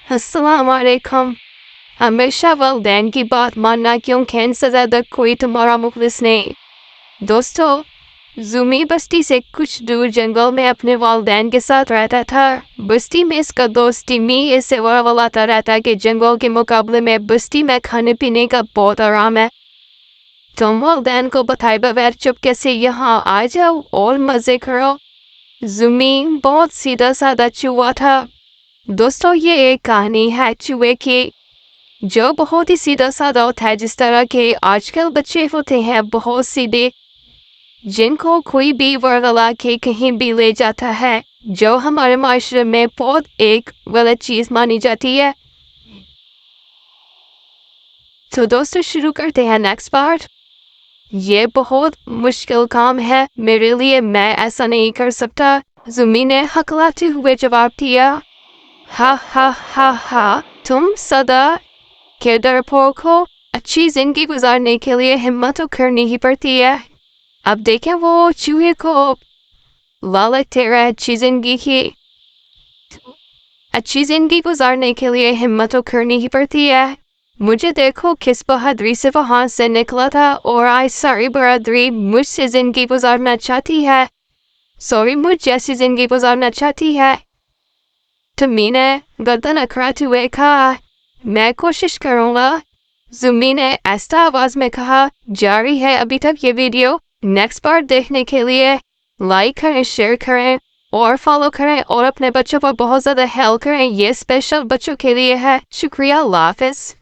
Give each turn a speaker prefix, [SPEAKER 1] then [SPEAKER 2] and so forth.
[SPEAKER 1] अस्सलाम वालेकुम। हमेशा वालिदैन की बात मानना क्योंकि इनसे ज़्यादा कोई तुम्हारा मुखलिस नहीं। दोस्तों, ज़ूमी बस्ती से कुछ दूर जंगल में अपने वालिदैन के साथ रहता था। बस्ती में इसका दोस्त टिम्मी इससे वरवलाता रहता कि जंगल के मुकाबले में बस्ती में खाने पीने का बहुत आराम है। तुम वालिदैन को बताए बगैर चुपके से यहाँ आ जाओ और मज़े करो। ज़ूमी बहुत सीधा साधा चूहा था। दोस्तों, ये एक कहानी है चूहे की, जो बहुत ही सीधा साधा होता है, जिस तरह के आजकल बच्चे होते हैं बहुत सीधे, जिनको कोई भी वर्गला के कहीं भी ले जाता है, जो हमारे माशरे में बहुत एक गलत चीज मानी जाती है। तो दोस्तों, शुरू करते हैं नेक्स्ट पार्ट। ये बहुत मुश्किल काम है मेरे लिए, मैं ऐसा नहीं कर सकता। ज़ूमी ने हकलाते हुए जवाब दिया। हा हा हा हा, तुम सदा के डरपोक हो। अच्छी जिंदगी गुजारने के लिए हिम्मत तो करनी ही पड़ती है। अब देखें वो चूहे को लालच तेरा अच्छी जिंदगी गुजारने के लिए हिम्मत तो करनी ही पड़ती है। मुझे देखो किस बहादुरी से वहां से निकला था, और आज सारी बहादुरी मुझसे जिंदगी गुजारना चाहती है। सॉरी, मुझ जैसी जिंदगी गुजारना चाहती है। टिम्मी ने गर्दन अकड़ाते हुए कहा। मैं कोशिश करूंगा, ज़ूमी ने ऐसा आवाज में कहा। जारी है अभी तक ये वीडियो। नेक्स्ट पार्ट देखने के लिए लाइक करें, शेयर करें और फॉलो करें, और अपने बच्चों पर बहुत ज़्यादा हेल्प करें। ये स्पेशल बच्चों के लिए है। शुक्रिया, अल्लाह हाफ़िज़।